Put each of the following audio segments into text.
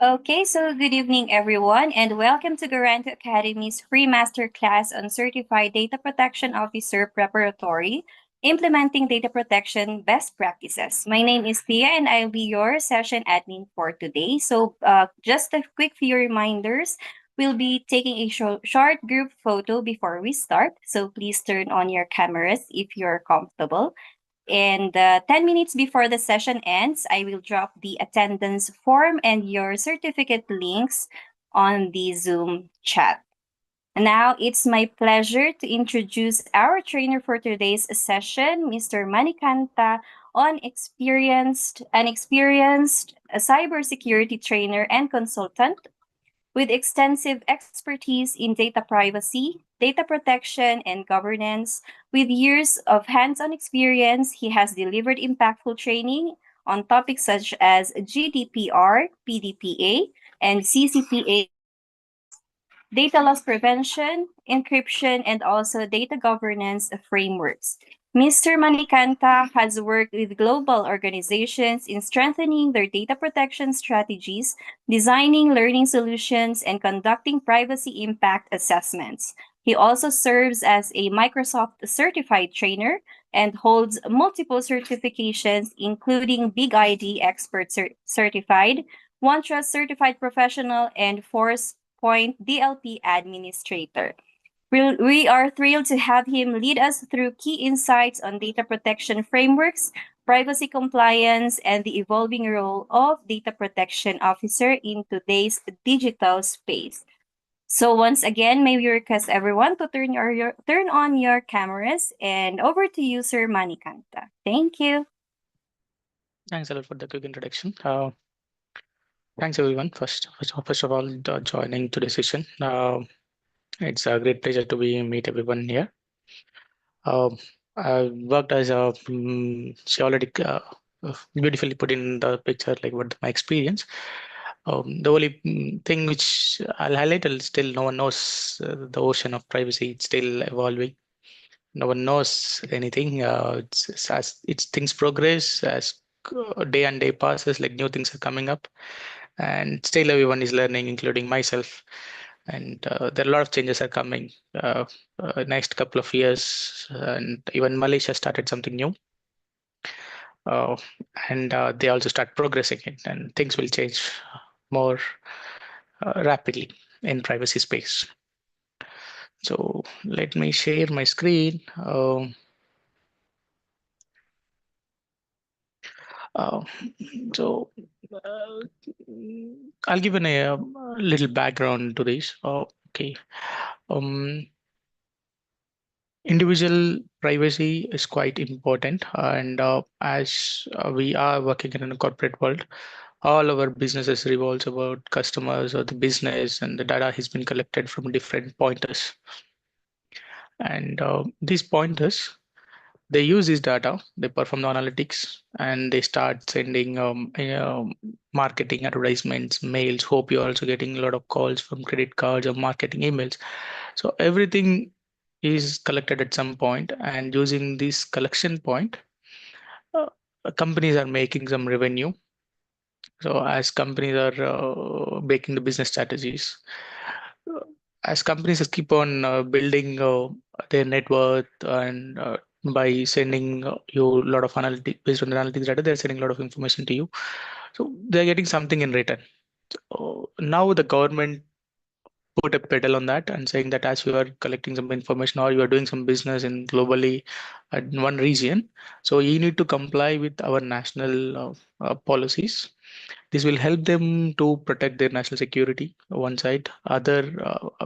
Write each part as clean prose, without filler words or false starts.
Okay, so good evening, everyone, and welcome to Garanto Academy's free masterclass on Certified Data Protection Officer Preparatory, Implementing Data Protection Best Practices. My name is Thea, and I'll be your session admin for today. Just a quick few reminders. We'll be taking a short group photo before we start, so please turn on your cameras if you're comfortable. And 10 minutes before the session ends, I will drop the attendance form and your certificate links on the Zoom chat. Now, it's my pleasure to introduce our trainer for today's session, Mr. Manikanta, an experienced cybersecurity trainer and consultant with extensive expertise in data privacy, data protection, and governance. With years of hands on experience, he has delivered impactful training on topics such as GDPR, PDPA, and CCPA, data loss prevention, encryption, and also data governance frameworks. Mr. Manikanta has worked with global organizations in strengthening their data protection strategies, designing learning solutions, and conducting privacy impact assessments. He also serves as a Microsoft certified trainer and holds multiple certifications, including Big ID Expert Certified, OneTrust Certified Professional, and Force Point DLP Administrator. We are thrilled to have him lead us through key insights on data protection frameworks, privacy compliance, and the evolving role of data protection officer in today's digital space. So once again, may we request everyone to turn on your cameras and over to you, Sir Manikanta. Thank you. Thanks a lot for the quick introduction. Thanks everyone. First of all, joining today's session. It's a great pleasure to be meet everyone here. I worked as a. She already beautifully put in the picture like what my experience. The only thing which I'll highlight is still no one knows the ocean of privacy. It's still evolving. No one knows anything. As things progress, as day and day passes, like new things are coming up, and still everyone is learning, including myself. And there are a lot of changes are coming next couple of years, and even Malaysia started something new. Uh, and they also start progressing it, and things will change more rapidly in privacy space. So let me share my screen. Uh, so uh, I'll give a little background to this. Okay. Um, Individual privacy is quite important, and as we are working in a corporate world, all our businesses revolves about customers or the business, and the data has been collected from different pointers. And these pointers, they use this data, they perform the analytics, and they start sending marketing advertisements, mails. Hope you're also getting a lot of calls from credit cards or marketing emails. So everything is collected at some point, and using this collection point, uh, companies are making some revenue. So as companies are making the business strategies, uh, as companies just keep on building their net worth, and by sending you a lot of analytics based on the analytics data, they're sending a lot of information to you. So they're getting something in return. Now the government put a pedal on that and saying that as you are collecting some information or you are doing some business in globally in one region, so you need to comply with our national policies. This will help them to protect their national security one side. Other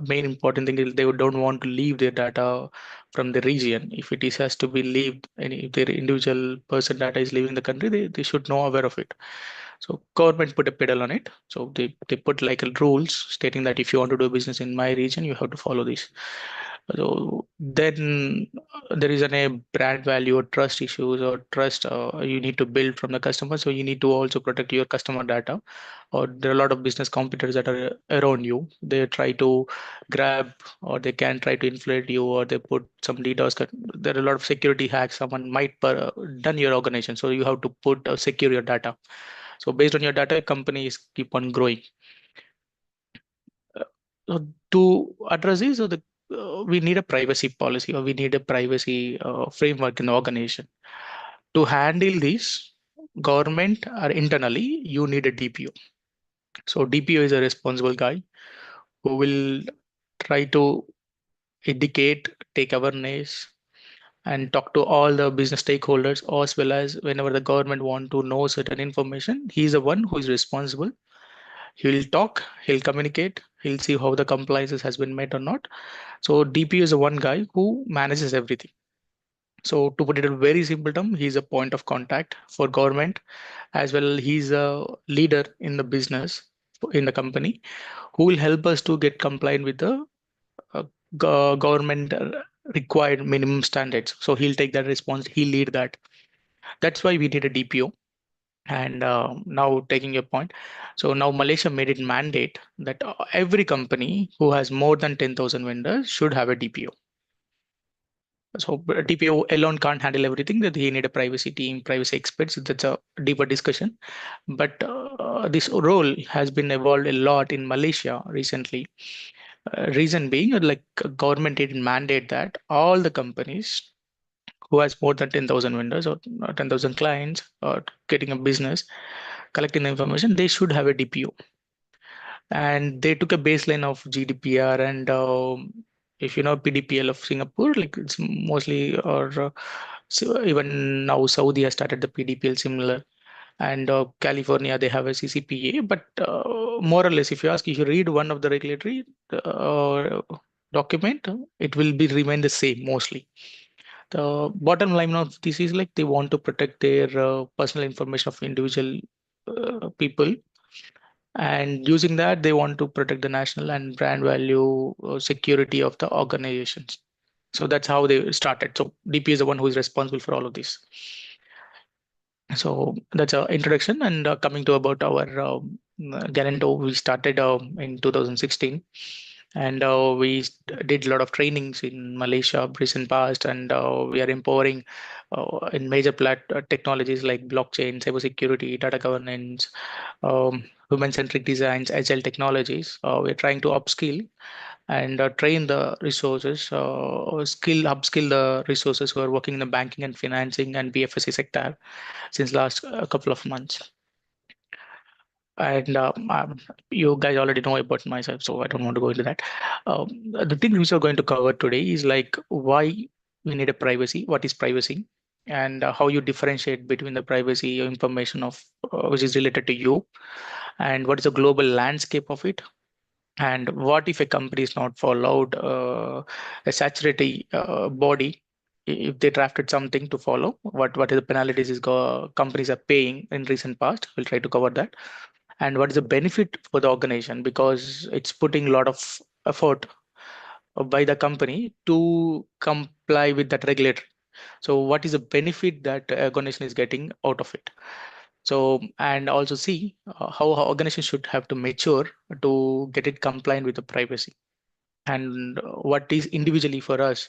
main important thing is they don't want to leave their data from the region. If it is has to be leaved, and if their individual person data is leaving the country, they should know aware of it. So government put a pedal on it. So they put like a rules stating that if you want to do business in my region, you have to follow this. So then there is a brand value or trust issues or trust you need to build from the customer. So you need to also protect your customer data. Or there are a lot of business competitors that are around you. They try to grab, or they can try to inflate you, or they put some DDoS. There are a lot of security hacks. Someone might done your organization. So you have to put secure your data. So based on your data, companies keep on growing. Uh, so to address this, we need a privacy policy, or we need a privacy framework in the organization. To handle this, government or internally, you need a DPO. So DPO is a responsible guy who will try to educate, take awareness, and talk to all the business stakeholders, as well as whenever the government want to know certain information, he's the one who is responsible. He'll talk, he'll communicate, he'll see how the compliances has been met or not. So DPO is the one guy who manages everything. So to put it in a very simple term, he's a point of contact for government, as well he's a leader in the business in the company who will help us to get compliant with the uh, government required minimum standards. So he'll take that response, he'll lead that. That's why we need a DPO. And now taking your point, so now Malaysia made it mandate that every company who has more than 10,000 vendors should have a DPO. So DPO alone can't handle everything. That he need a privacy team, privacy experts. That's a deeper discussion. But this role has been evolved a lot in Malaysia recently. Reason being, like government did mandate that all the companies who has more than 10,000 vendors or 10,000 clients or getting a business, collecting the information, they should have a DPO. And they took a baseline of GDPR and if you know PDPL of Singapore, like it's mostly or so even now Saudi has started the PDPL similar, and California they have a CCPA. But more or less, if you read one of the regulatory document, it will be remain the same mostly. The bottom line of this is like they want to protect their personal information of individual people, and using that they want to protect the national and brand value security of the organizations. So that's how they started. So DP is the one who is responsible for all of this. So that's our introduction. And coming to about our Galento, we started in 2016, and did a lot of trainings in Malaysia recent past, and we are empowering in major technologies like blockchain, cybersecurity, data governance, human-centric designs, agile technologies. We're trying to upskill and train the resources, upskill the resources who are working in the banking and financing and BFSI sector since last couple of months. And you guys already know about myself, so I don't want to go into that. The thing which we're going to cover today is like why we need a privacy, what is privacy, and how you differentiate between the privacy information of which is related to you, and what is the global landscape of it, and what if a company is not followed a statutory body, if they drafted something to follow, what are the penalties companies are paying in recent past. We'll try to cover that. And what is the benefit for the organization, because it's putting a lot of effort by the company to comply with that regulator. So what is the benefit that organization is getting out of it? So, and also see how organization should have to mature to get it compliant with the privacy. And what is individually for us,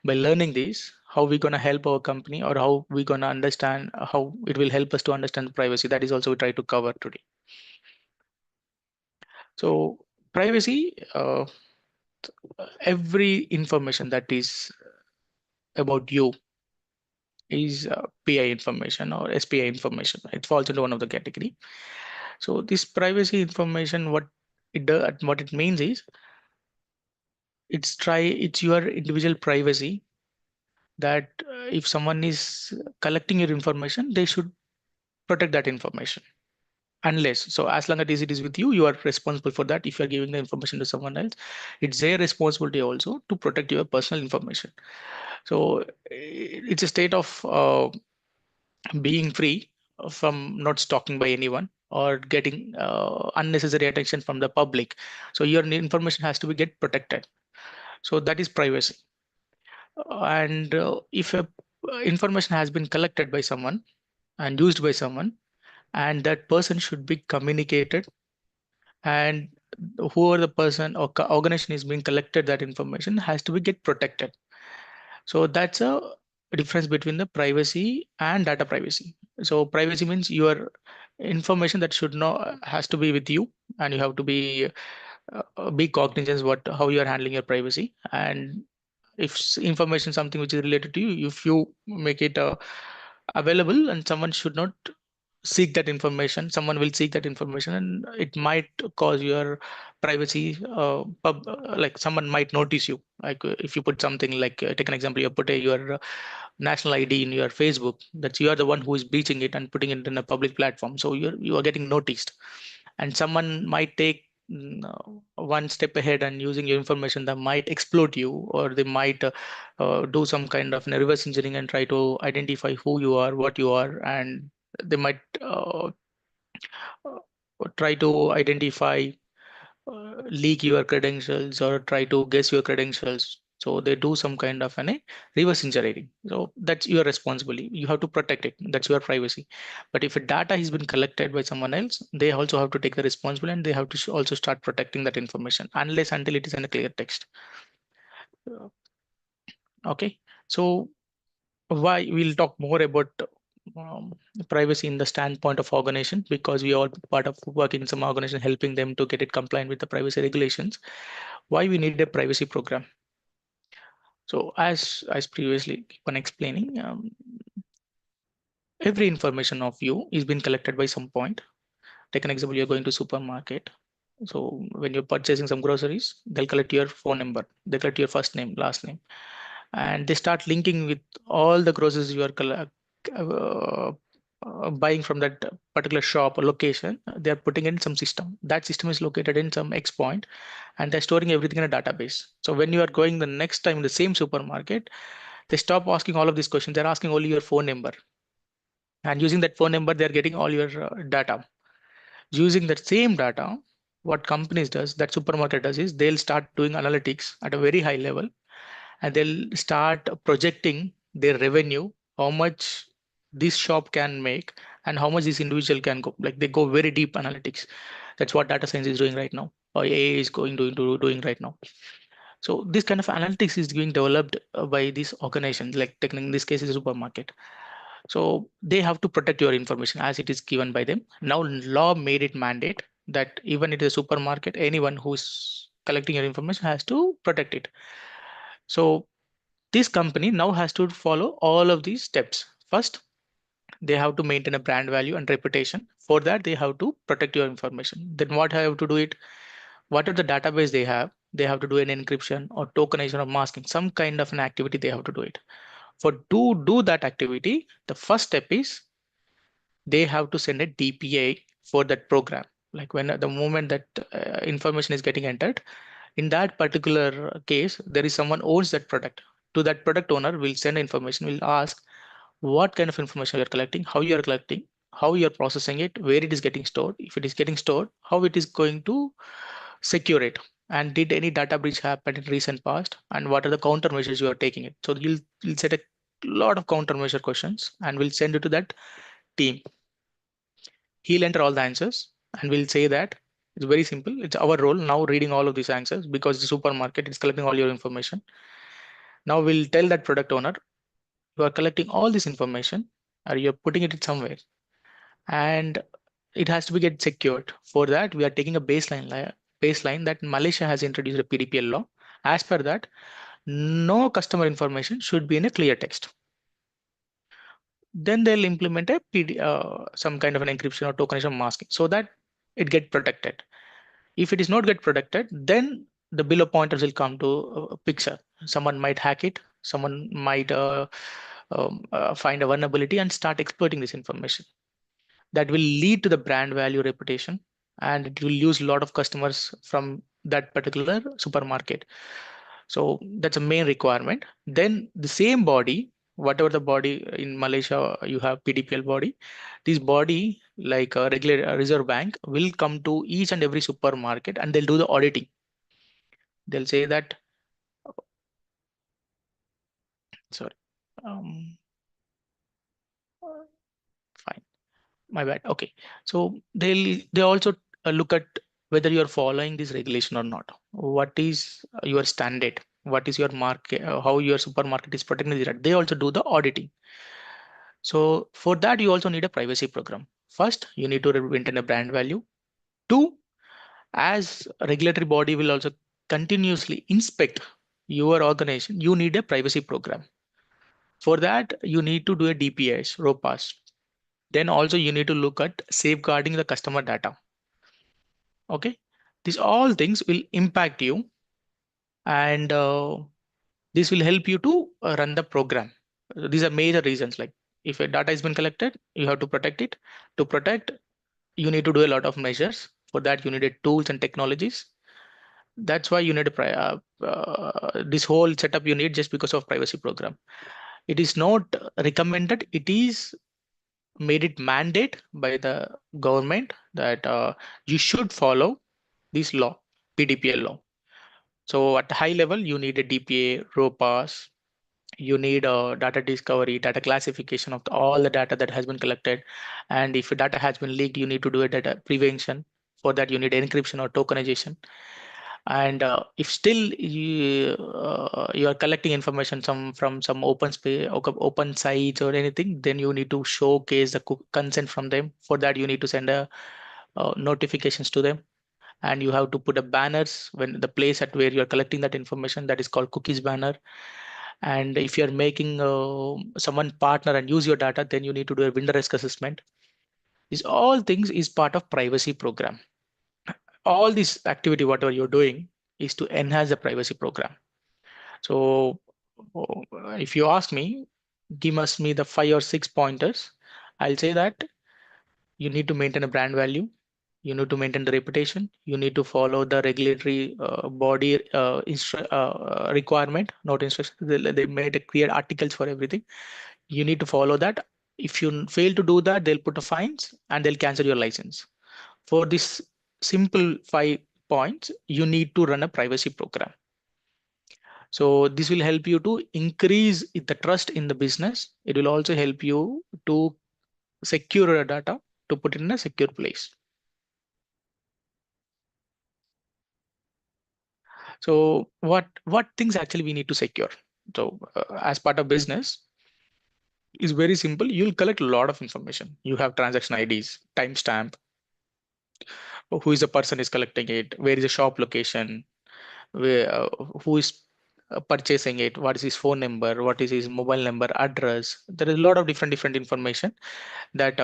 by learning this, how we going to help our company, or how we going to understand how it will help us to understand the privacy. That is also we try to cover today. So privacy, every information that is about you is PI information or SPI information. It falls into one of the category. So this privacy information, what it means is it's your individual privacy, that if someone is collecting your information, they should protect that information. Unless, so as long as it is with you, you are responsible for that. If you are giving the information to someone else, it's their responsibility also to protect your personal information. So it's a state of being free from not stalking by anyone or getting unnecessary attention from the public. So your information has to be get protected. So that is privacy. And if information has been collected by someone and used by someone, and that person should be communicated, and whoever the person or organization is being collected, that information has to be get protected. So that's a difference between the privacy and data privacy. So privacy means your information that should know has to be with you, and you have to be cognizant what how you are handling your privacy. And if information something which is related to you, if you make it available, and someone should not seek that information, someone will seek that information, and it might cause your privacy, like someone might notice you. Like if you put something like, take an example, you put your national ID in your Facebook, that you are the one who is breaching it and putting it in a public platform, so you are getting noticed. And someone might take one step ahead and using your information, that might exploit you, or they might do some kind of reverse engineering and try to identify who you are, what you are. And they might uh, try to identify, leak your credentials, or try to guess your credentials. So they do some kind of a reverse engineering. So that's your responsibility. You have to protect it. That's your privacy. But if a data has been collected by someone else, they also have to take the responsibility, and they have to also start protecting that information unless until it is in a clear text. Uh, Okay. So why we'll talk more about um, privacy in the standpoint of organization, because we are all part of working in some organization, helping them to get it compliant with the privacy regulations. Why we need a privacy program? So as previously been explaining, every information of you is being collected by some point. Take an example, you're going to supermarket. So when you're purchasing some groceries, they'll collect your phone number, they collect your first name, last name, and they start linking with all the groceries you are uh, buying from that particular shop or location. They are putting in some system. That system is located in some X point, and they're storing everything in a database. So when you are going the next time in the same supermarket, they stop asking all of these questions. They're asking only your phone number, and using that phone number, they're getting all your data. Using that same data, what companies does, that supermarket does, is they'll start doing analytics at a very high level, and they'll start projecting their revenue, how much this shop can make, and how much this individual can go. Like they go very deep analytics. That's what data science is doing right now, or AI is going to doing right now. So this kind of analytics is being developed by these organizations, like in this case is a supermarket. So they have to protect your information as it is given by them. Now law made it mandate that even it is a supermarket, anyone who's collecting your information has to protect it. So this company now has to follow all of these steps. First, they have to maintain a brand value and reputation. For that, they have to protect your information. Then what have to do it? What are the database they have? They have to do an encryption or tokenization or masking, some kind of an activity they have to do it. For to do that activity, the first step is they have to send a DPA for that program. Like when the moment that information is getting entered, in that particular case, there is someone owns that product. To that product owner, will send information, will ask what kind of information you're collecting, how you're collecting, how you're processing it, where it is getting stored, if it is getting stored, how it is going to secure it, and did any data breach happen in recent past, and what are the countermeasures you are taking it. So you'll set a lot of countermeasure questions, and we'll send it to that team. He'll enter all the answers, and we'll say that it's very simple. It's our role now reading all of these answers, because the supermarket is collecting all your information. Now we'll tell that product owner, you are collecting all this information, or you're putting it somewhere, and it has to be get secured. For that, we are taking a baseline that Malaysia has introduced a PDPL law. As per that, no customer information should be in a clear text. Then they'll implement some kind of an encryption or tokenization masking, so that it get protected. If it is not get protected, then the below pointers will come to a picture. Someone might hack it. Someone might find a vulnerability and start exploiting this information. That will lead to the brand value reputation, and it will lose a lot of customers from that particular supermarket. So that's a main requirement. Then the same body, whatever the body in Malaysia, you have PDPL body. This body, like a regular Reserve Bank, will come to each and every supermarket, and they'll do the auditing. They'll say that, sorry, um, fine, my bad. Okay, so they also look at whether you are following this regulation or not. What is your standard? What is your market? How your supermarket is protecting the data? They also do the auditing. So for that, you also need a privacy program. First, you need to maintain a brand value. Two, as a regulatory body will also continuously inspect your organization, you need a privacy program. For that, you need to do a DPS, ROPAS. Then also you need to look at safeguarding the customer data. Okay, these all things will impact you, and this will help you to run the program. These are major reasons. Like if a data has been collected, you have to protect it. To protect, you need to do a lot of measures. For that, you needed tools and technologies. That's why you need this whole setup you need just because of privacy program. It is not recommended. It is made it mandate by the government that you should follow this law, PDPL law. So at the high level, you need a DPA, ROPAS, you need a data discovery, data classification of all the data that has been collected. And if data has been leaked, you need to do a data prevention. For that, you need encryption or tokenization. And if still you are collecting information from some open space, open sites or anything, then you need to showcase the consent from them. For that, you need to send a notifications to them, and you have to put a banners when the place at where you are collecting that information, that is called cookies banner. And if you are making someone partner and use your data, then you need to do a vendor risk assessment. These all things is part of privacy program. All this activity, whatever you're doing, is to enhance the privacy program. So if you ask me, give us me the 5 or 6 pointers, I'll say that you need to maintain a brand value. You need to maintain the reputation. You need to follow the regulatory body requirement, not instruction. They made a clear articles for everything. You need to follow that. If you fail to do that, they'll put a fines and they'll cancel your license. For this simple 5 points, you need to run a privacy program. So this will help you to increase the trust in the business. It will also help you to secure your data, to put it in a secure place. So what things actually we need to secure? So as part of business is very simple. You'll collect a lot of information. You have transaction IDs, timestamp, who is the person is collecting it, where is the shop location, where who is purchasing it, what is his phone number, what is his mobile number, address. There is a lot of different information that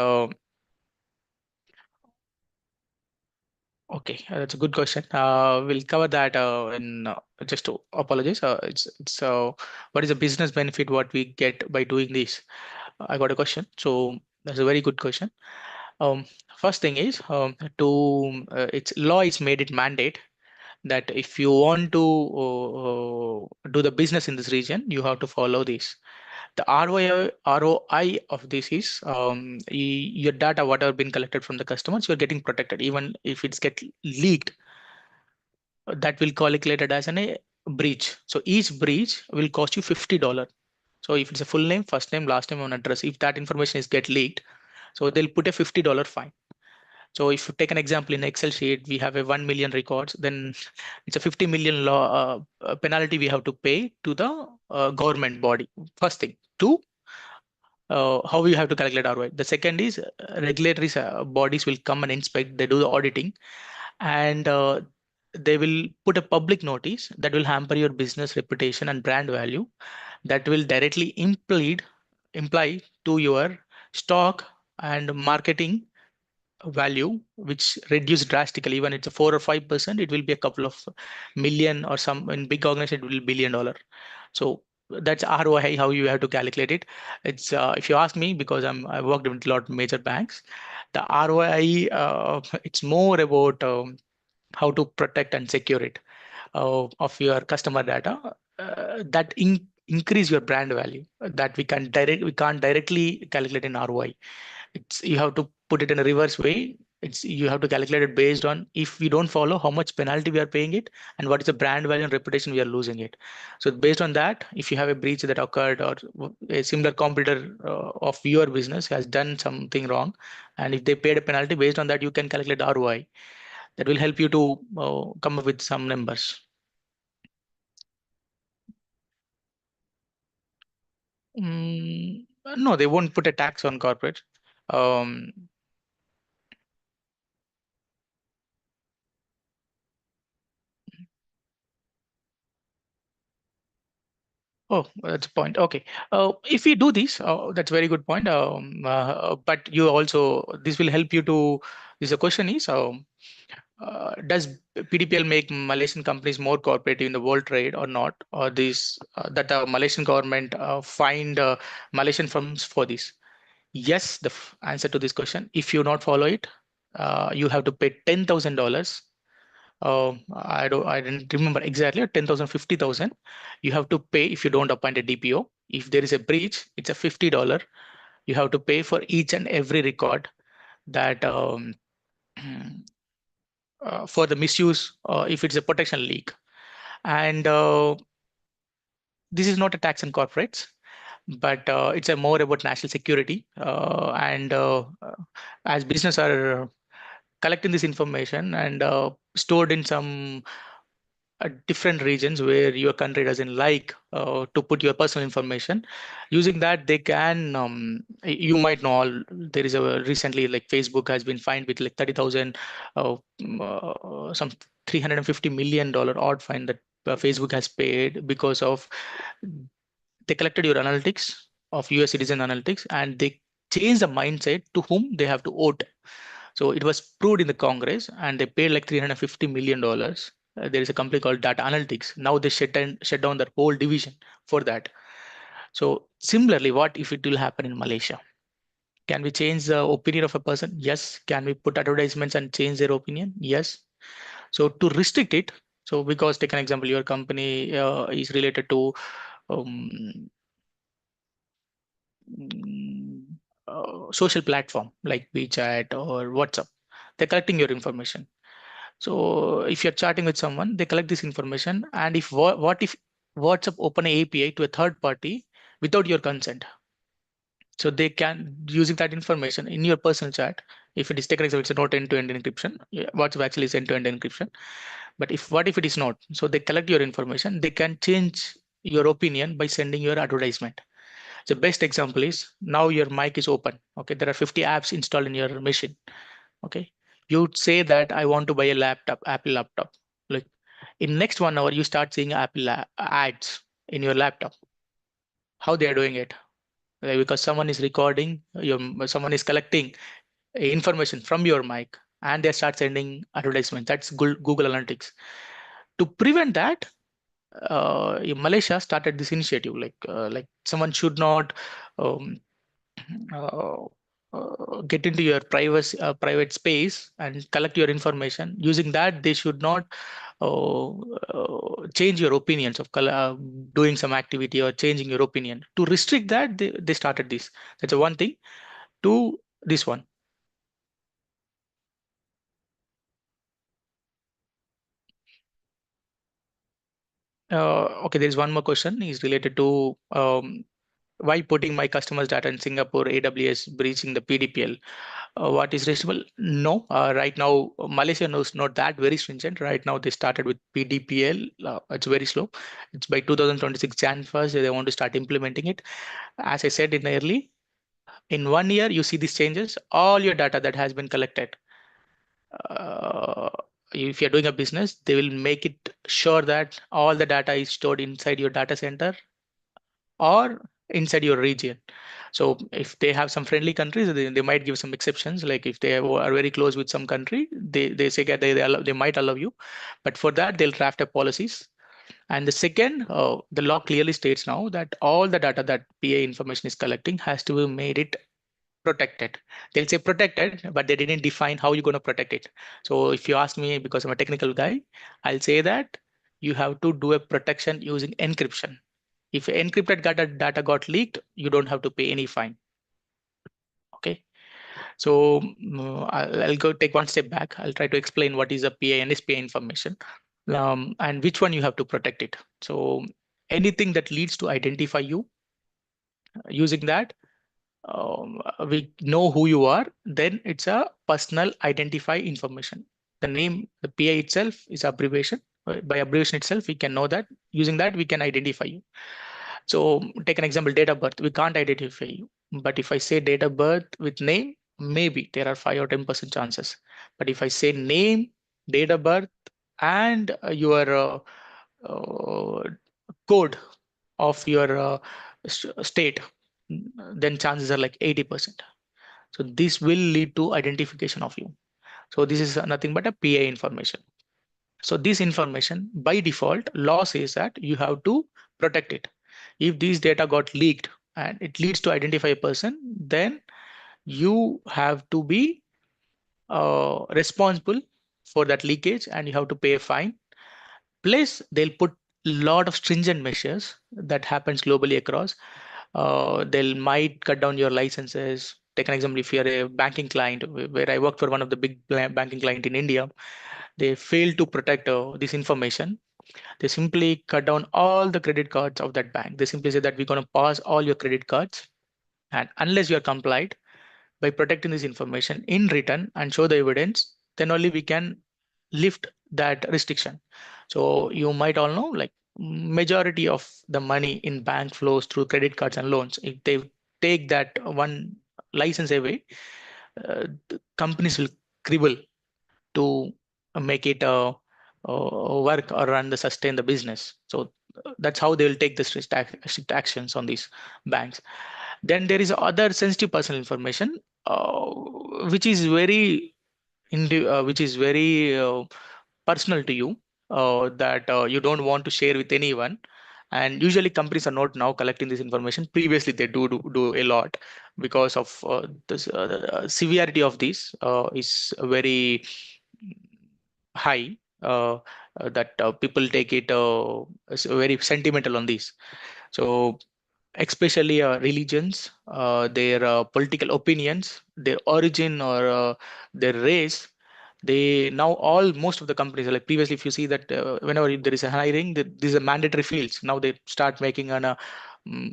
okay, that's a good question. We'll cover that in just to apologize. It's what is the business benefit what we get by doing this? I got a question. So that's a very good question. Um, First thing is to its law is made it mandate that if you want to do the business in this region, you have to follow this. The ROI of this is your data, whatever been collected from the customers, you're getting protected. Even if it's get leaked, that will calculated as a breach. So each breach will cost you $50. So if it's a full name, first name, last name, and address, if that information is get leaked, so they'll put a $50 fine. So if you take an example in Excel sheet, we have a 1 million records, then it's a 50 million law penalty we have to pay to the government body. First thing. Two, how you have to calculate ROI. The second is regulatory bodies will come and inspect, they do the auditing, and they will put a public notice that will hamper your business reputation and brand value, that will directly imply to your stock and marketing value, which reduce drastically. Even it's a 4 or 5%, it will be a couple of million, or some in big organization it will be $1 billion. So that's ROI, how you have to calculate it. It's if you ask me, because I worked with a lot of major banks, the ROI it's more about how to protect and secure it of your customer data, that increase your brand value, that we can't directly calculate in ROI. It's you have to put it in a reverse way. It's you have to calculate it based on, if we don't follow, how much penalty we are paying it, and what is the brand value and reputation we are losing it. So based on that, if you have a breach that occurred, or a similar competitor of your business has done something wrong, and if they paid a penalty, based on that you can calculate the ROI. That will help you to come up with some numbers. Mm, no, they won't put a tax on corporate. Um, Oh, that's a point. Okay. If we do this, that's a very good point. But you also, this will help you to, this the question is, does PDPL make Malaysian companies more cooperative in the world trade or not? Or this, that the Malaysian government find Malaysian firms for this? Yes, the answer to this question. If you not follow it, you have to pay $10,000. I didn't remember exactly, 10,000, 50,000. You have to pay if you don't appoint a DPO. If there is a breach, it's a $50. You have to pay for each and every record that for the misuse, if it's a protection leak. And this is not a tax on corporates, but it's a more about national security. And as business are collecting this information and stored in some different regions where your country doesn't like to put your personal information. Using that, they can, you might know, all, there is a recently like Facebook has been fined with like 30,000, some $350 million odd fine that Facebook has paid because of they collected your analytics of US citizen analytics and they changed the mindset to whom they have to vote. So it was proved in the Congress and they paid like $350 million. There is a company called Data Analytics. Now they shut down their whole division for that. So similarly, what if it will happen in Malaysia? Can we change the opinion of a person? Yes. Can we put advertisements and change their opinion? Yes. So to restrict it, so because take an example, your company is related to um, mm, social platform like WeChat or WhatsApp. They're collecting your information. So if you're chatting with someone, they collect this information. And if what if WhatsApp open a API to a third party without your consent? So they can using that information in your personal chat. If it is taken, so it's not end-to-end encryption. Yeah, WhatsApp actually is end-to-end encryption. But if what if it is not? So they collect your information. They can change your opinion by sending your advertisement. The best example is now your mic is open. Okay, there are 50 apps installed in your machine. Okay, you say that I want to buy a laptop, Apple laptop. Like in next 1 hour, you start seeing Apple ads in your laptop. How they are doing it? Like, because someone is recording, someone is collecting information from your mic, and they start sending advertisements. That's Google Analytics. To prevent that, Malaysia started this initiative. Like someone should not um, uh, get into your private space and collect your information. Using that, they should not change your opinions of doing some activity or changing your opinion. To restrict that, they started this. That's a one thing. To this one. Okay, there is one more question. Is related to why putting my customers' data in Singapore, AWS breaching the PDPL. What is reasonable? No, right now Malaysia knows not that very stringent. Right now they started with PDPL. It's very slow. It's by 2026 Jan 1st they want to start implementing it. As I said in early, in 1 year you see these changes. All your data that has been collected. Uh, if you're doing a business, they will make it sure that all the data is stored inside your data center or inside your region. So if they have some friendly countries, they might give some exceptions. Like if they are very close with some country, they say that they might allow you. But for that, they'll draft up policies. And the second, the law clearly states now that all the data that PA information is collecting has to be made it protected. They'll say protected, but they didn't define how you're going to protect it. So if you ask me, because I'm a technical guy, I'll say that you have to do a protection using encryption. If encrypted data got leaked, you don't have to pay any fine. Okay. So I'll go take one step back. I'll try to explain what is a PA and SPA information and which one you have to protect it. So anything that leads to identify you using that, we know who you are, then it's a personal identify information. The name, the PA itself is abbreviation. By abbreviation itself, we can know that. Using that, we can identify you. So take an example, date of birth. We can't identify you. But if I say date of birth with name, maybe there are 5 or 10% chances. But if I say name, date of birth, and your code, of your state, then chances are like 80%. So this will lead to identification of you. So this is nothing but a PA information. So this information by default, law says that you have to protect it. If these data got leaked and it leads to identify a person, then you have to be responsible for that leakage and you have to pay a fine. Plus, they'll put a lot of stringent measures that happens globally across. They'll might cut down your licenses. Take an example, if you're a banking client, where I worked for one of the big banking client in India, they fail to protect this information. They simply cut down all the credit cards of that bank. They simply say that we're going to pause all your credit cards, and unless you are complied by protecting this information in written and show the evidence, then only we can lift that restriction. So you might all know, like majority of the money in bank flows through credit cards and loans. If they take that one license away, the companies will cribble to make it work or run the sustain the business. So that's how they will take the strict actions on these banks. Then there is other sensitive personal information, which is very which is very personal to you, that you don't want to share with anyone. And usually companies are not now collecting this information. Previously, they do a lot because of the severity of this is very high. That people take it as very sentimental on this. So especially religions, their political opinions, their origin or their race. They now all most of the companies, like previously, if you see that whenever there is a hiring, these are mandatory fields. Now they start making an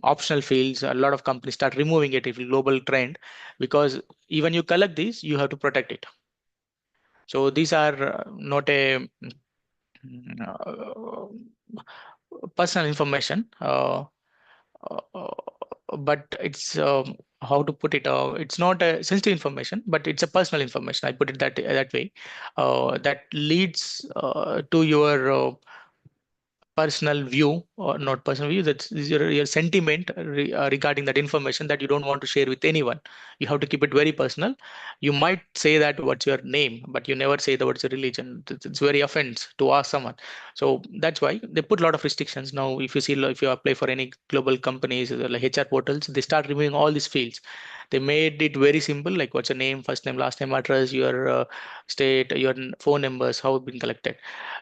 optional fields. A lot of companies start removing it if global trend, because even you collect these, you have to protect it. So these are not a uh, personal information. But it's how to put it, it's not a sensitive information, but it's a personal information. I put it that way. That leads to your personal view, or not personal view, that's your sentiment regarding that information that you don't want to share with anyone. You have to keep it very personal. You might say that what's your name, but you never say the what's your religion. It's very offense to ask someone. So that's why they put a lot of restrictions now. If you see, if you apply for any global companies like HR portals, they start removing all these fields. They made it very simple, like what's your name, first name, last name, address, your state, your phone numbers, how it's been collected.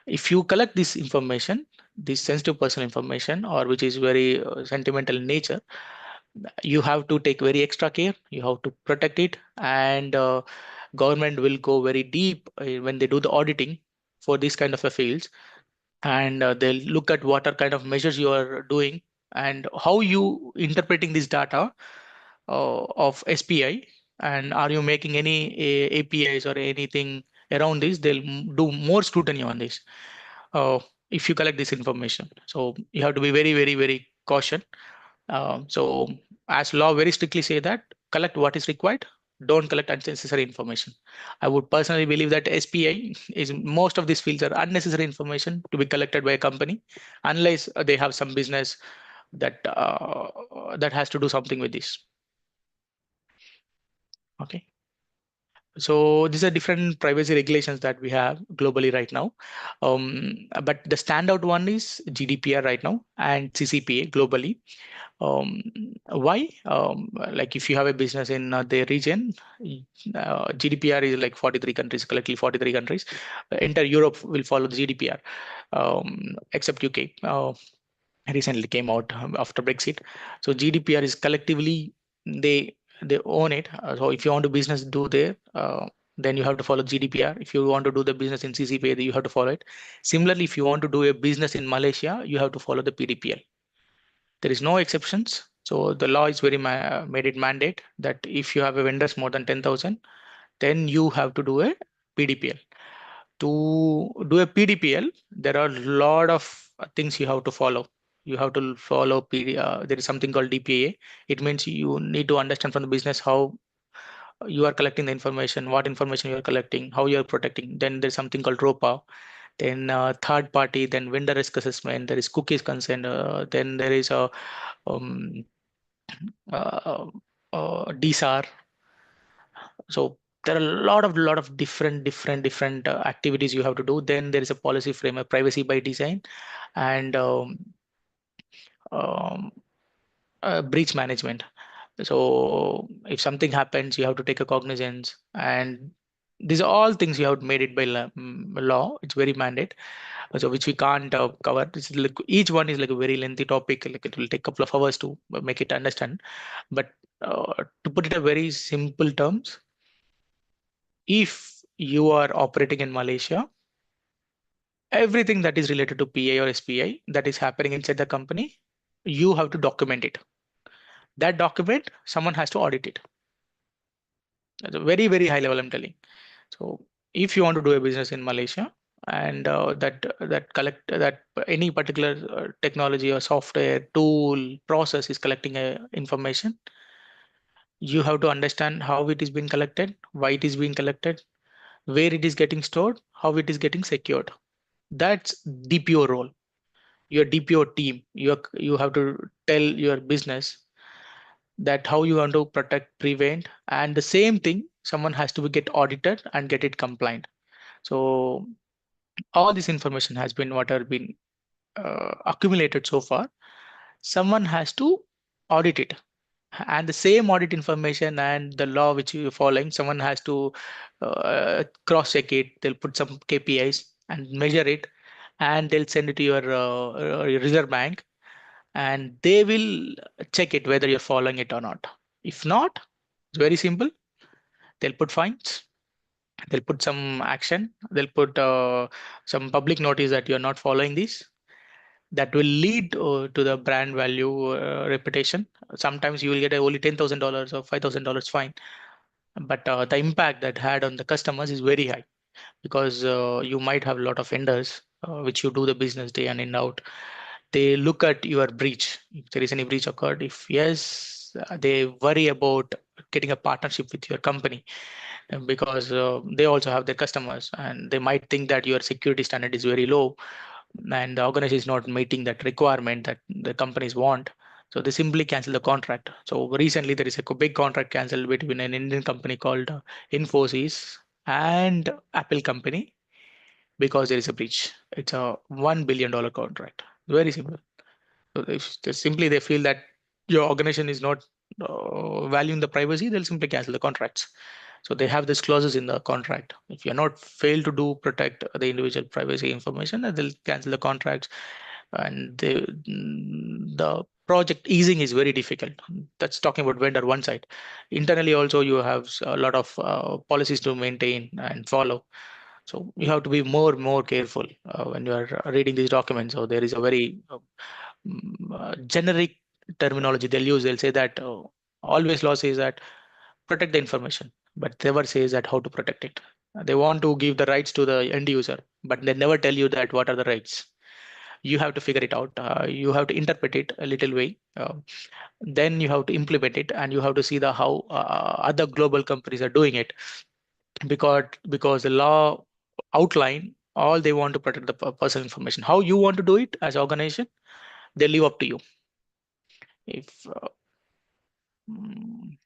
If you collect this information, this sensitive personal information, or which is very sentimental in nature, you have to take very extra care. You have to protect it, and government will go very deep when they do the auditing for this kind of a fields, and they'll look at what are kind of measures you are doing and how you interpreting this data of SPI, and are you making any APIs or anything around this. They'll do more scrutiny on this uh, if you collect this information. So you have to be very, very, very caution. So as law very strictly say that collect what is required, don't collect unnecessary information. I would personally believe that SPI is most of these fields are unnecessary information to be collected by a company, unless they have some business that has to do something with this. Okay. So these are different privacy regulations that we have globally right now. But the standout one is GDPR right now and CCPA globally. Um, why? Like if you have a business in the region, GDPR is like 43 countries, collectively 43 countries. Entire Europe will follow the GDPR, except UK. Recently came out after Brexit. So GDPR is collectively they own it. So if you want to business do there, then you have to follow GDPR. If you want to do the business in CCPA, then you have to follow it. Similarly, if you want to do a business in Malaysia, you have to follow the PDPL. There is no exceptions. So the law is very made it mandate that if you have a vendors more than 10,000, then you have to do a PDPL. To do a PDPL, there are a lot of things you have to follow. You have to follow there is something called DPA. It means you need to understand from the business how you are collecting the information, what information you are collecting, how you are protecting. Then there's something called ROPA. then third party, then vendor risk assessment, there is cookies consent, then there is a um, uh, DSAR. So there are a lot of different activities you have to do. Then there is a policy framework, privacy by design, and um, breach management. So if something happens, you have to take a cognizance, and these are all things you have made it by law. It's very mandate, so which we can't cover. This is like, each one is like a very lengthy topic. Like it will take a couple of hours to make it understand. But to put it in very simple terms, if you are operating in Malaysia, everything that is related to PI or SPI that is happening inside the company, you have to document it. That document, someone has to audit it. That's a very, very high level, I'm telling. So if you want to do a business in Malaysia and that collect that any particular technology or software tool process is collecting information, you have to understand how it is being collected, why it is being collected, where it is getting stored, how it is getting secured. That's DPO role. Your DPO team. You have to tell your business that how you want to protect, prevent, and the same thing, someone has to get audited and get it compliant. So all this information has been whatever been accumulated so far. Someone has to audit it, and the same audit information and the law which you're following, someone has to cross check it. They'll put some KPIs and measure it, and they'll send it to your reserve bank, and they will check it whether you're following it or not. If not, it's very simple. They'll put fines. They'll put some action. They'll put some public notice that you're not following this. That will lead to the brand value reputation. Sometimes you will get a only $10,000 or $5,000 fine, but the impact that had on the customers is very high, because you might have a lot of vendors which you do the business day in and out. They look at your breach, if there is any breach occurred. If yes, they worry about getting a partnership with your company, because they also have their customers, and they might think that your security standard is very low and the organization is not meeting that requirement that the companies want. So they simply cancel the contract. So recently there is a big contract canceled between an Indian company called Infosys and Apple company, because there is a breach. It's a $1 billion contract. Very simple. So simply they feel that your organization is not valuing the privacy, they'll simply cancel the contracts. So they have these clauses in the contract. If you're not fail to do protect the individual privacy information, they'll cancel the contracts. And the project easing is very difficult. That's talking about vendor one side. Internally also you have a lot of policies to maintain and follow. So you have to be more careful when you are reading these documents. So there is a very generic terminology they'll use. They'll say that always law says that protect the information, but never says that how to protect it. They want to give the rights to the end user, but they never tell you that what are the rights. You have to figure it out. You have to interpret it a little way. Then you have to implement it, and you have to see the how other global companies are doing it, because the law outline all they want to protect the personal information. How you want to do it as organization, they leave up to you. If mm,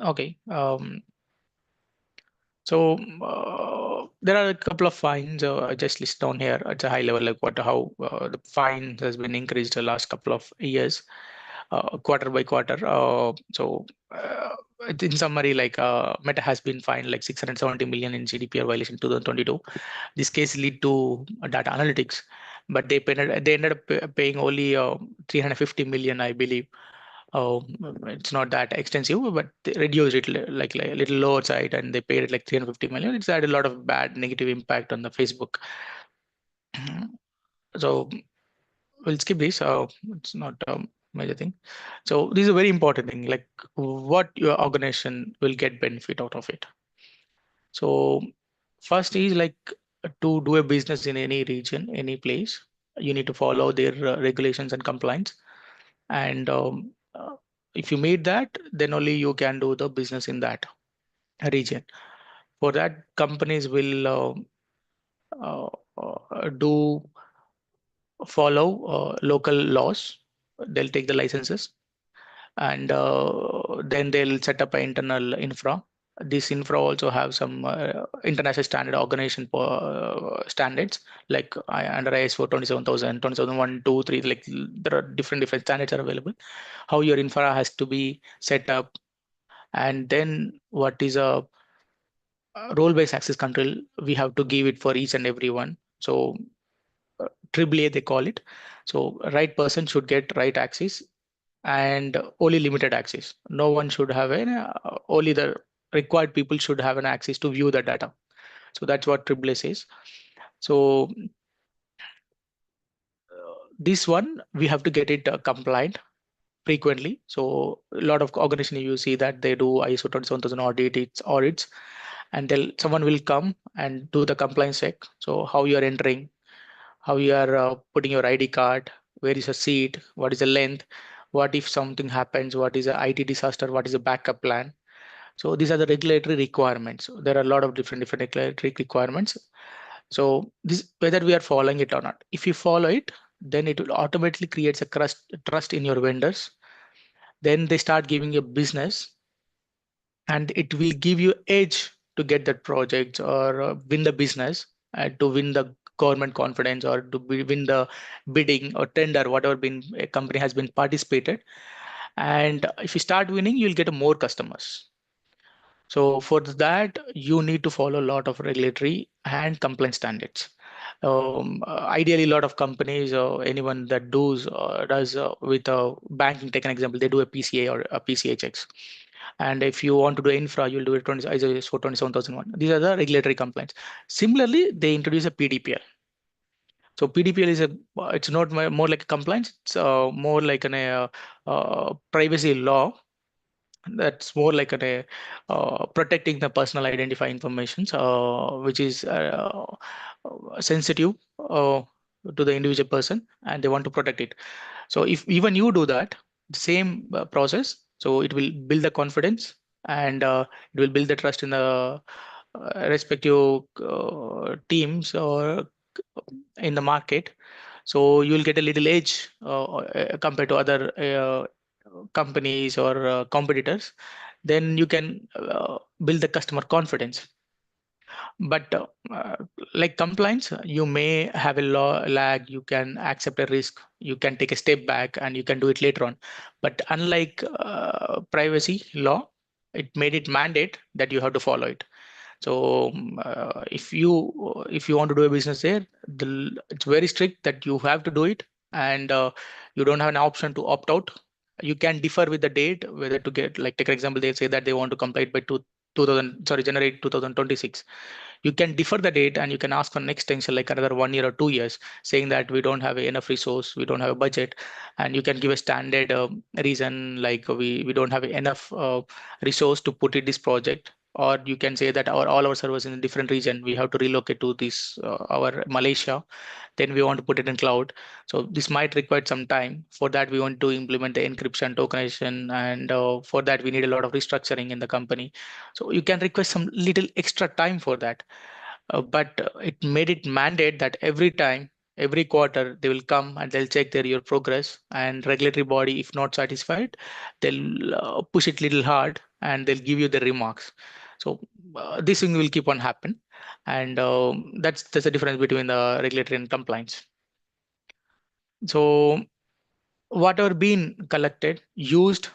okay, so there are a couple of fines. I just list down here at a high level, like what how the fine has been increased the last couple of years, quarter by quarter. In summary, like Meta has been fined like 670 million in GDPR violation 2022. This case lead to data analytics, but they ended up paying only 350 million, I believe. Oh, it's not that extensive, but they reduced it like a little lower side, and they paid it like 350 million. It's had a lot of bad negative impact on the Facebook. So we'll skip this. It's not a major thing. So this is a very important thing, like what your organization will get benefit out of it. So first is like to do a business in any region, any place, you need to follow their regulations and compliance. And if you meet that, then only you can do the business in that region. For that, companies will do follow local laws. They'll take the licenses, and then they'll set up an internal infra. This infra also have some international standard organization standards, like under ISO 27000, 27001, 2, 3, like there are different standards are available. How your infra has to be set up, and then what is a role-based access control we have to give it for each and every one. So triple A they call it. So right person should get right access and only limited access. No one should have only the required people should have an access to view the data. So that's what triple A says. So this one we have to get it compliant frequently. So a lot of organizations you see that they do ISO 27000 audits, and they'll someone will come and do the compliance check. So how you are entering, how you are putting your ID card, where is your seat, what is the length, what if something happens, what is the IT disaster, what is the backup plan. So these are the regulatory requirements. So there are a lot of different regulatory requirements. So this whether we are following it or not. If you follow it, then it will automatically creates a trust in your vendors. Then they start giving you business, and it will give you edge to get that project or win the business, to win the government confidence, or to win the bidding or tender, whatever been a company has been participated. And if you start winning, you'll get more customers. So for that, you need to follow a lot of regulatory and compliance standards. Ideally, a lot of companies or anyone that does with banking, take an example, they do a PCA or a PCA checks. And if you want to do infra, you'll do it 20, ISO 27001. These are the regulatory compliance. Similarly, they introduce a PDPL. So PDPL is it's not more like a compliance. It's more like an privacy law, that's more like a protecting the personal identify information, which is sensitive to the individual person, and they want to protect it. So if even you do that, the same process, so it will build the confidence, and it will build the trust in the respective teams or in the market. So you'll get a little edge compared to other companies or competitors. Then you can build the customer confidence. But like compliance, you may have a lag, you can accept a risk, you can take a step back, and you can do it later on. But unlike privacy law, it made it mandate that you have to follow it. So if you want to do a business there, it's very strict that you have to do it, and you don't have an option to opt out. You can differ with the date whether to get, like take an example, they say that they want to complete by 2000, sorry, January 2026. You can defer the date, and you can ask for an extension like another 1 year or 2 years, saying that we don't have enough resource, we don't have a budget. And you can give a standard reason like we don't have enough resource to put it this project. Or you can say that all our servers in a different region, we have to relocate to this our Malaysia, then we want to put it in cloud. So this might require some time. For that, we want to implement the encryption tokenization, and for that we need a lot of restructuring in the company. So you can request some little extra time for that. But it made it mandate that every time, every quarter, they will come and they'll check your progress, and regulatory body, if not satisfied, they'll push it little hard, and they'll give you the remarks. So this thing will keep on happen, and that's the difference between the regulatory and compliance. So whatever been collected, used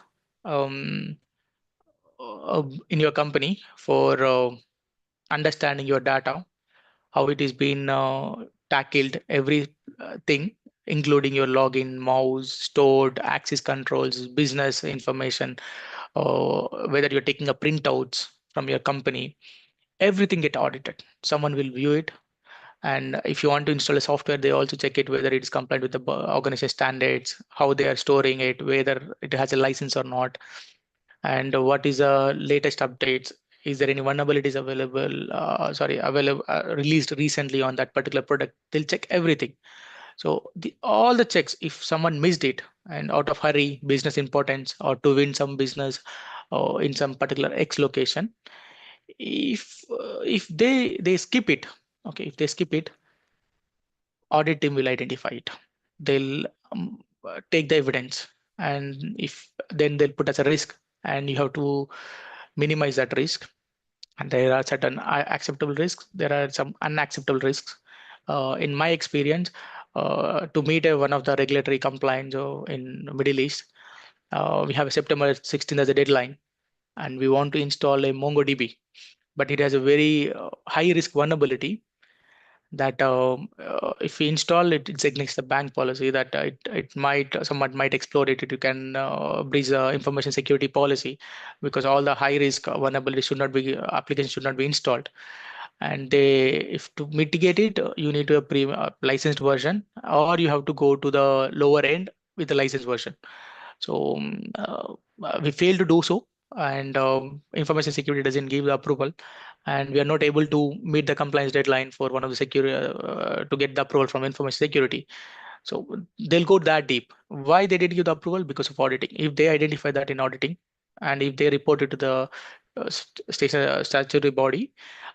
um, in your company for understanding your data, how it is being tackled, every thing, including your login, mouse, stored access controls, business information, whether you're taking a printouts from your company, everything get audited. Someone will view it. And if you want to install a software, they also check it whether it is compliant with the organization standards, how they are storing it, whether it has a license or not, and what is the latest updates. is there any vulnerabilities available, available, released recently on that particular product. They'll check everything. So all the checks, if someone missed it and out of hurry, business importance, or to win some business or in some particular X location, if they skip it, okay, if they skip it, audit team will identify it. They'll take the evidence, and if then they'll put as a risk, and you have to minimize that risk. And there are certain acceptable risks. There are some unacceptable risks. In my experience, to meet one of the regulatory compliance in Middle East, we have September 16th as a deadline, and we want to install a MongoDB, but it has a very high risk vulnerability that if we install it, it's against the bank policy that it might someone might exploit it. You can breach the information security policy because all the high risk vulnerability should not be applications should not be installed. And they, if to mitigate it, you need to have licensed version, or you have to go to the lower end with the licensed version. So we fail to do so, and information security doesn't give the approval, and we are not able to meet the compliance deadline for one of the security to get the approval from information security. So they'll go that deep. Why they didn't give the approval? Because of auditing. If they identify that in auditing, and if they report it to the statutory body,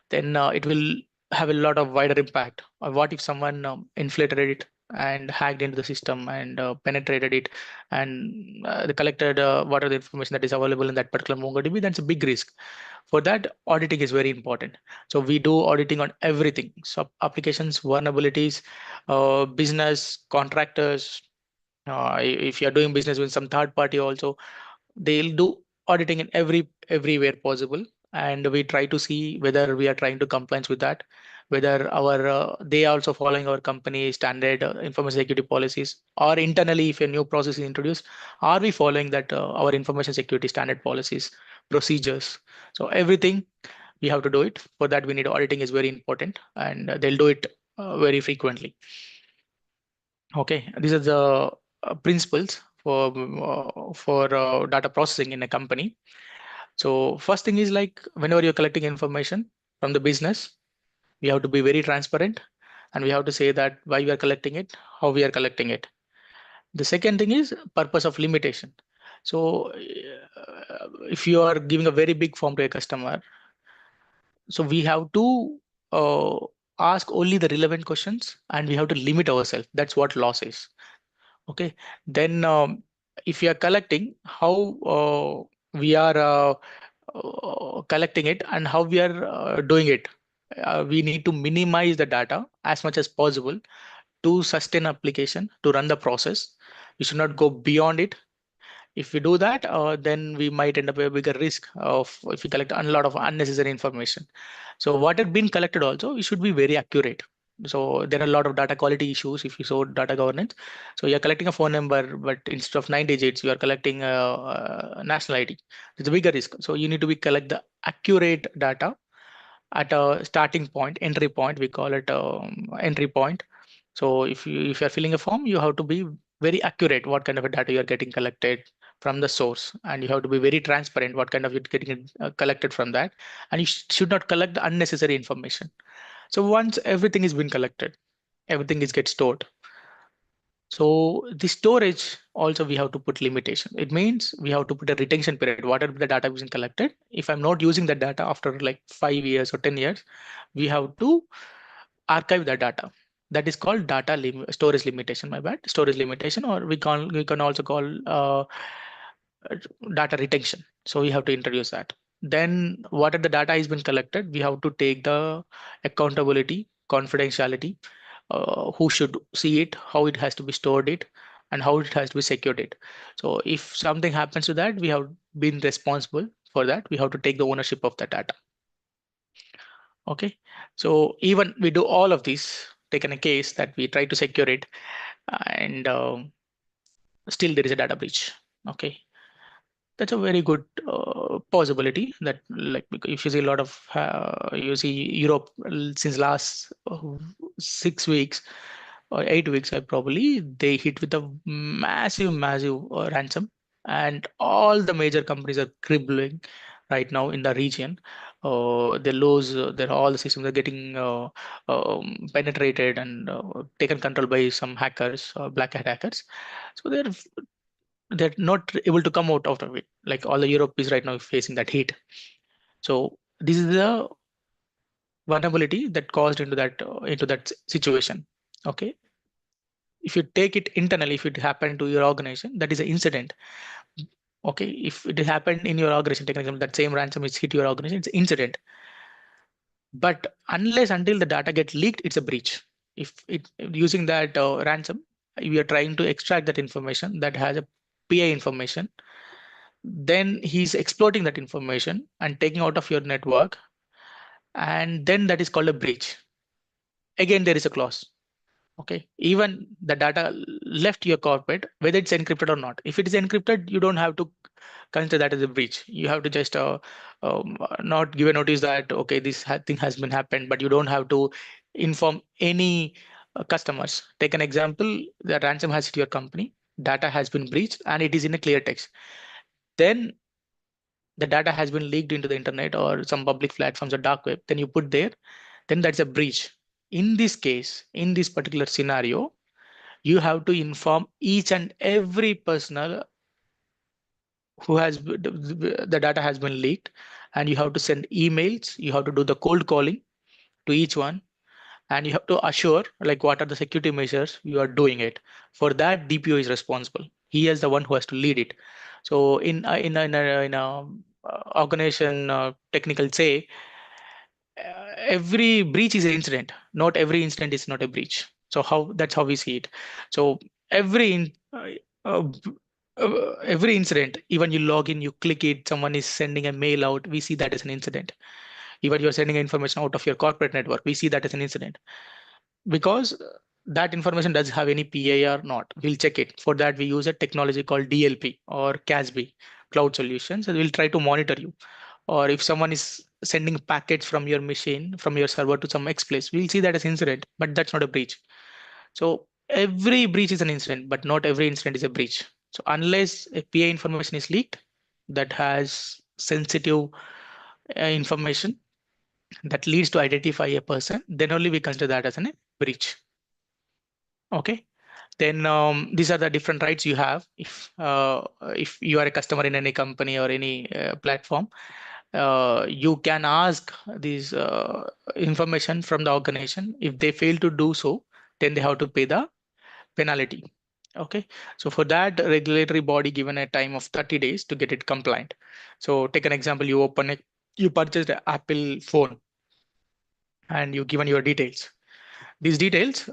then it will have a lot of wider impact. Or what if someone inflated it and hacked into the system and penetrated it, and they collected what are the information that is available in that particular MongoDB? That's a big risk. For that, auditing is very important. So we do auditing on everything. So applications, vulnerabilities, business, contractors. If you are doing business with some third party also, they'll do auditing in everywhere possible, and we try to see whether we are trying to compliance with that, whether our they are also following our company standard information security policies, or internally if a new process is introduced, are we following that our information security standard policies, procedures. So everything we have to do it. For that, we need auditing is very important, and they'll do it very frequently. Okay, these are the principles for data processing in a company. So first thing is, like, whenever you're collecting information from the business, we have to be very transparent, and we have to say that why we are collecting it, how we are collecting it. The second thing is purpose of limitation. So if you are giving a very big form to a customer, so we have to uh, ask only the relevant questions, and we have to limit ourselves. That's what loss is. Okay, then if we are collecting, how we are collecting it and how we are doing it. We need to minimize the data as much as possible to sustain application, to run the process. We should not go beyond it. If we do that, then we might end up with a bigger risk of if we collect a lot of unnecessary information. So what had been collected also, it should be very accurate. So there are a lot of data quality issues if you saw data governance. So you're collecting a phone number, but instead of 9 digits, you are collecting a national ID. It's a bigger risk. So you need to be collect the accurate data at a starting point, entry point. We call it entry point. So if you're filling a form, you have to be very accurate what kind of a data you are getting collected from the source, and you have to be very transparent what kind of it getting collected from that, and you should not collect the unnecessary information. So once everything is been collected, everything is get stored. So the storage also we have to put limitation. It means we have to put a retention period. Whatever the data is collected, if I'm not using that data after like 5 years or 10 years, we have to archive that data. That is called storage limitation. My bad, storage limitation, or we can also call data retention. So we have to introduce that. Then whatever the data has been collected, we have to take the accountability, confidentiality, who should see it, how it has to be stored it, and how it has to be secured it. So if something happens to that, we have been responsible for that. We have to take the ownership of the data. Okay, so even we do all of this, taken a case that we try to secure it, and still there is a data breach. Okay, that's a very good possibility that, like, because if you see a lot of you see Europe since last 6 weeks or 8 weeks, I probably they hit with a massive ransom, and all the major companies are cribbling right now in the region. they lose their all the systems are getting penetrated and taken control by some hackers, black hat hackers. So they're not able to come out of it. Like all the Europe is right now facing that heat. So this is the vulnerability that caused into that situation. Okay, if you take it internally, if it happened to your organization, that is an incident. Okay, if it happened in your organization, take an example, that same ransom is hit your organization, it's an incident. But unless until the data get leaked, it's a breach. If it using that ransom, we are trying to extract that information that has a PA information, then he's exploiting that information and taking out of your network, and then that is called a breach. Again, there is a clause. Okay, even the data left your corporate, whether it's encrypted or not. If it is encrypted, you don't have to consider that as a breach. You have to just not give a notice that okay, this thing has been happened, but you don't have to inform any customers. Take an example: the ransom has hit your company, data has been breached, and it is in a clear text. Then the data has been leaked into the internet or some public platforms or dark web. Then you put there, then that's a breach. In this case, in this particular scenario, you have to inform each and every personnel who has the data has been leaked, and you have to send emails, you have to do the cold calling to each one, and you have to assure like what are the security measures you are doing it. For that, DPO is responsible. He is the one who has to lead it. So in a organization technical say, every breach is an incident. Not every incident is not a breach. So that's how we see it. So every in, uh, every incident, even you log in, you click it, someone is sending a mail out, we see that as an incident. Even you're sending information out of your corporate network, we see that as an incident because that information does have any PA or not. We'll check it. For that, we use a technology called DLP or CASB cloud solutions, and we'll try to monitor you. Or if someone is sending packets from your machine, from your server to some X place, we'll see that as incident, but that's not a breach. So every breach is an incident, but not every incident is a breach. So unless a PA information is leaked that has sensitive information that leads to identify a person, then only we consider that as a breach. Okay. Then these are the different rights you have if you are a customer in any company or any platform. You can ask this information from the organization. If they fail to do so, then they have to pay the penalty. Okay, so for that, regulatory body given a time of 30 days to get it compliant. So take an example: you purchased an Apple phone, and you given your details. These details,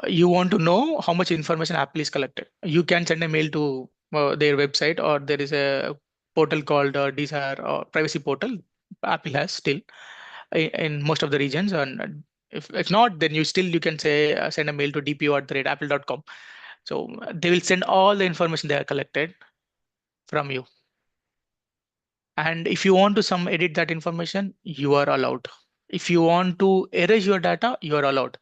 you want to know how much information Apple is collected. You can send a mail to their website, or there is a portal called Desire Privacy Portal. Apple has still in most of the regions, and if not, then you can say send a mail to dpo@apple.com. So they will send all the information they are collected from you. And if you want to some edit that information, you are allowed. If you want to erase your data, you are allowed.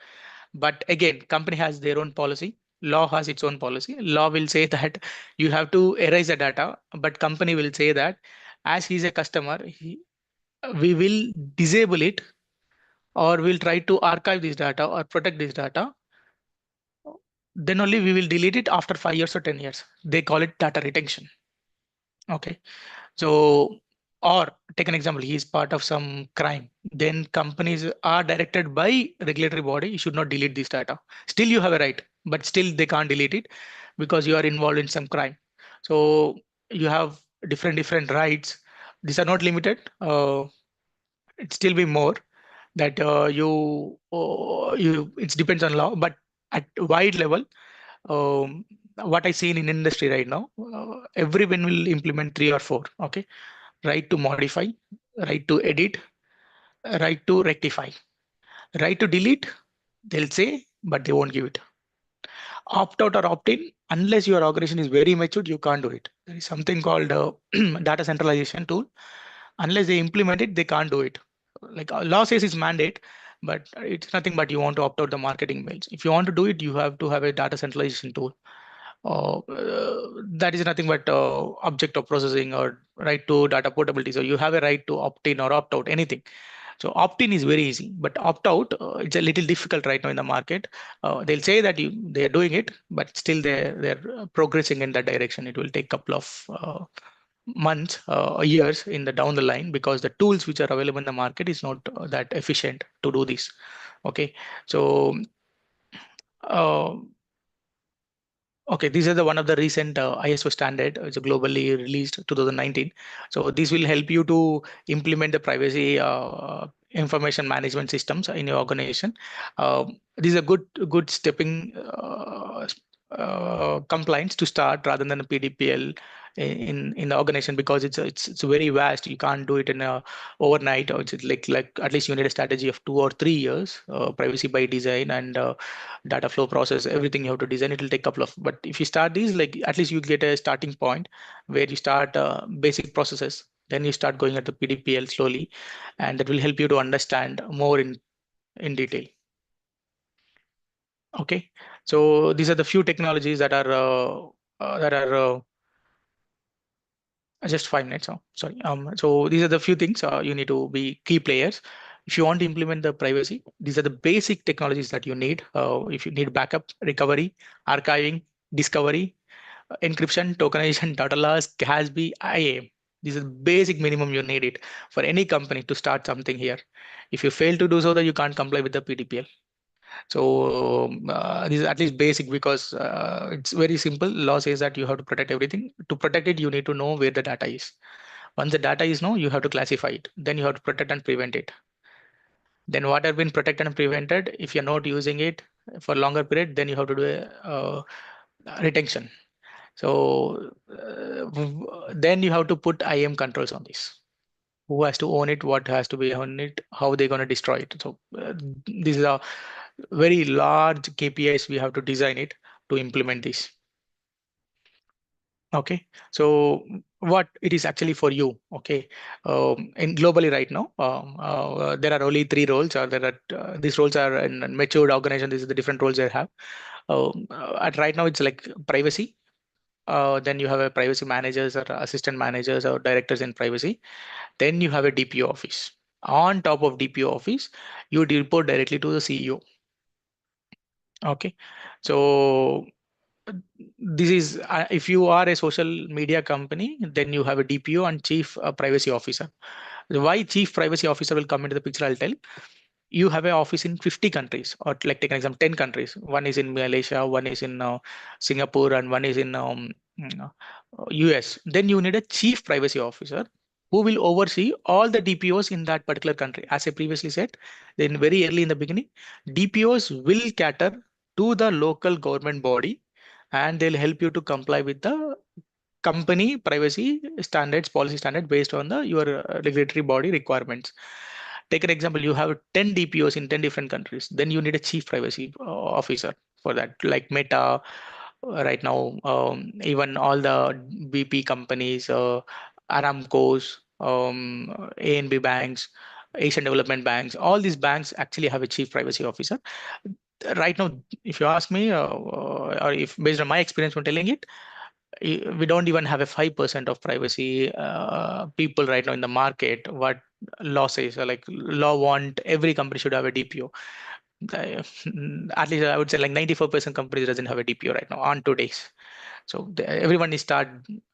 But again, company has their own policy. Law has its own policy. Law will say that you have to erase the data, but company will say that as he's a customer, we will disable it, or we'll try to archive this data or protect this data. Then only we will delete it after 5 years or 10 years. They call it data retention. Okay. So, or take an example, he is part of some crime. Then companies are directed by regulatory body, you should not delete this data. Still, you have a right, but still they can't delete it because you are involved in some crime. So you have different rights. These are not limited. It still be more that you it depends on law, but at wide level, um, what I see in industry right now, everyone will implement three or four. Okay, right to modify, right to edit, right to rectify, right to delete, they'll say, but they won't give it. Opt out or opt in, unless your organization is very matured, you can't do it. There is something called data centralization tool. Unless they implement it, they can't do it. Like law says it's mandate, but it's nothing but you want to opt out the marketing mails. If you want to do it, you have to have a data centralization tool. that is nothing but object of processing or right to data portability. So you have a right to opt in or opt out, anything. So opt-in is very easy, but opt-out, it's a little difficult right now in the market. They'll say that they're doing it, but still they're progressing in that direction. It will take couple of months, years in the down the line, because the tools which are available in the market is not that efficient to do this. Okay, so uh, okay, these are the one of the recent ISO standard. It's globally released 2019. So this will help you to implement the privacy information management systems in your organization. This is a good stepping compliance to start rather than a PDPL in the organization, because it's very vast. You can't do it in a overnight, or it's like at least you need a strategy of 2 or 3 years. Privacy by design and data flow process, everything you have to design. It will take a couple of, but if you start these, like at least you get a starting point where you start basic processes, then you start going at the PDPL slowly, and that will help you to understand more in detail. Okay, so these are the few technologies that are just 5 minutes. Oh, sorry. So these are the few things you need to be key players. If you want to implement the privacy, these are the basic technologies that you need. If you need backup, recovery, archiving, discovery, encryption, tokenization, data loss, CASB, IAM. This is basic minimum you need it for any company to start something here. If you fail to do so, then you can't comply with the PDPL. So this is at least basic, because it's very simple. Law says that you have to protect everything. To protect it, you need to know where the data is. Once the data is known, you have to classify it. Then you have to protect and prevent it. Then what have been protected and prevented, if you're not using it for longer period, then you have to do a retention. So then you have to put IAM controls on this. Who has to own it? What has to be on it? How they're going to destroy it? So these are very large KPIs we have to design it to implement this. Okay, so what it is actually for you? Okay, in globally right now, there are only three roles. Or there are these roles are in matured organization. These are the different roles they have. At right now, it's like privacy. Then you have a privacy managers or assistant managers or directors in privacy. Then you have a DPO office. On top of DPO office, you report directly to the CEO. Okay, so this is if you are a social media company, then you have a DPO and chief privacy officer. Why chief privacy officer will come into the picture, I'll tell. You have an office in 50 countries, or like take an example, 10 countries. One is in Malaysia, one is in Singapore, and one is in US. Then you need a chief privacy officer who will oversee all the DPOs in that particular country. As I previously said, then very early in the beginning, DPOs will cater to the local government body, and they'll help you to comply with the company privacy standards, policy standard based on the your regulatory body requirements. Take an example, you have 10 DPOs in 10 different countries, then you need a chief privacy officer for that, like Meta, right now, even all the BP companies, Aramco's, ANB banks, Asian Development Banks, all these banks actually have a chief privacy officer. Right now, if you ask me, or if based on my experience when telling it, we don't even have a 5% of privacy people right now in the market. What law says, like law want every company should have a DPO. At least I would say like 94% companies doesn't have a DPO right now on today's. So everyone is start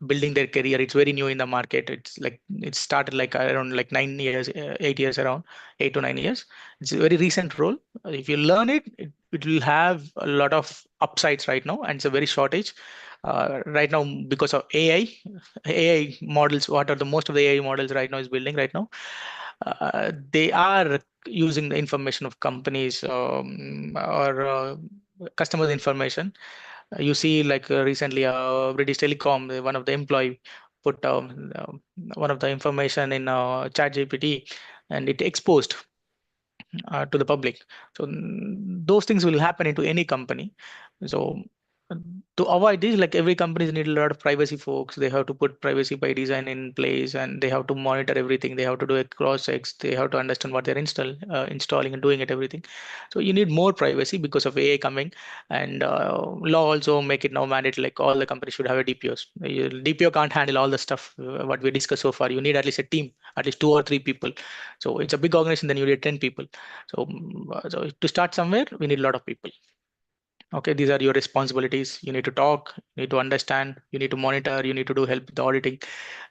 building their career. It's very new in the market. It's like it started like around like 9 years, 8 years, around 8 to 9 years. It's a very recent role. If you learn it, it will have a lot of upsides right now, and it's a very shortage right now because of AI. AI models. What are the most of the AI models right now is building right now? They are using the information of companies or customers' information. You see, like recently, British Telecom, one of the employee put one of the information in ChatGPT, and it exposed to the public. So those things will happen into any company. So to avoid this, like every companies need a lot of privacy folks. They have to put privacy by design in place, and they have to monitor everything. They have to do a cross checks. They have to understand what they're installing and doing it everything. So you need more privacy because of AI coming, and law also make it now mandate like all the companies should have a DPOs. DPO can't handle all the stuff what we discussed so far. You need at least a team, at least 2 or 3 people. So it's a big organization, then you need 10 people. So, so to start somewhere, we need a lot of people. Okay, these are your responsibilities. You need to talk, you need to understand, you need to monitor, you need to do help with the auditing.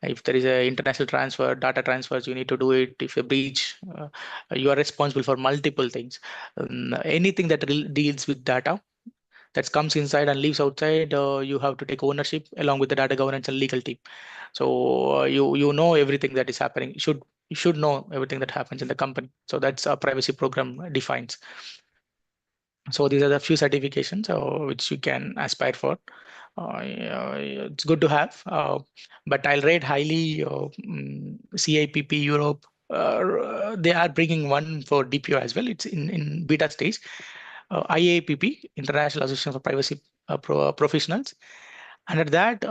If there is a international transfer, data transfers, you need to do it. If a breach, you are responsible for multiple things. Anything that deals with data that comes inside and leaves outside, you have to take ownership along with the data governance and legal team. So you know everything that is happening. You should know everything that happens in the company. So that's a privacy program defines. So these are the few certifications which you can aspire for. Yeah, it's good to have, but I'll rate highly CIPP Europe. They are bringing one for DPO as well. It's in beta stage. IAPP, International Association for Privacy Professionals. Under that,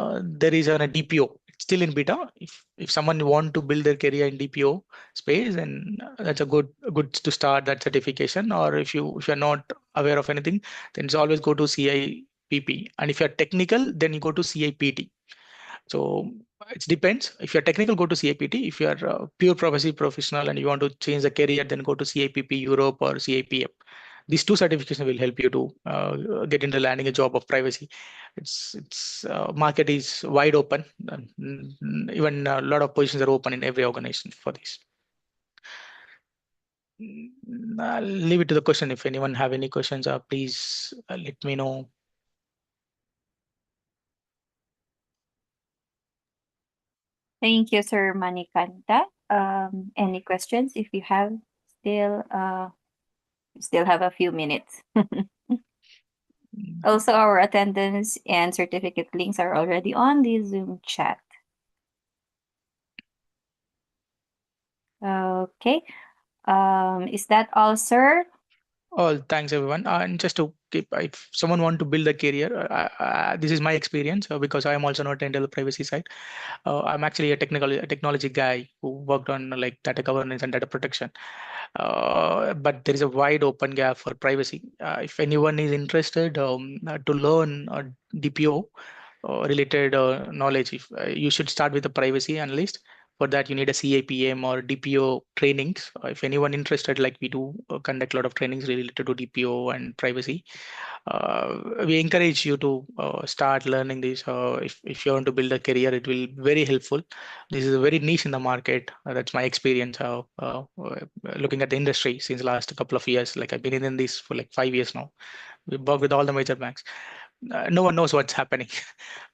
there is a DPO. It's still in beta. If someone want to build their career in DPO space, then that's a good to start that certification. Or if you're not aware of anything, then it's always go to CIPP. And if you're technical, then you go to CIPT. So it depends. If you're technical, go to CIPT. If you're pure privacy professional and you want to change the career, then go to CIPP Europe or CIPM. These two certifications will help you to get into landing a job of privacy. It's market is wide open. Even a lot of positions are open in every organization for this. I'll leave it to the question. If anyone have any questions, please let me know. Thank you, Sir Manikanta. Any questions? If you have still, you still have a few minutes. Also, our attendance and certificate links are already on the Zoom chat. Okay. Is that all, sir? Oh, thanks everyone. And just to keep, if someone want to build a career, this is my experience because I am also not into the privacy side. I'm actually a technology guy who worked on like data governance and data protection. But there is a wide open gap for privacy. If anyone is interested to learn DPO related knowledge, if you should start with a privacy analyst. For that, you need a CAPM or DPO trainings. If anyone interested, like we do conduct a lot of trainings related to DPO and privacy. We encourage you to start learning this. If you want to build a career, it will be very helpful. This is a very niche in the market. That's my experience. Looking at the industry since the last couple of years, like I've been in this for like 5 years now. We work with all the major banks. No one knows what's happening.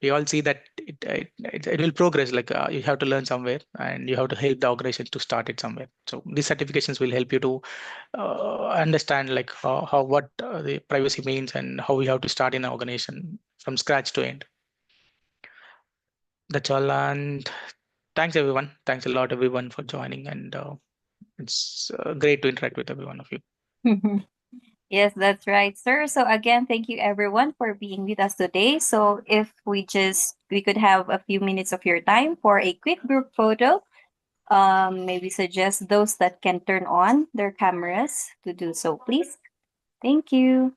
We all see that it will progress. Like you have to learn somewhere, and you have to help the organization to start it somewhere. So these certifications will help you to understand like how what the privacy means and how we have to start in an organization from scratch to end. That's all, and thanks everyone. Thanks a lot everyone for joining, and it's great to interact with every one of you. Yes, that's right, sir. So again, thank you everyone for being with us today. So if we could have a few minutes of your time for a quick group photo, maybe suggest those that can turn on their cameras to do so, please. Thank you.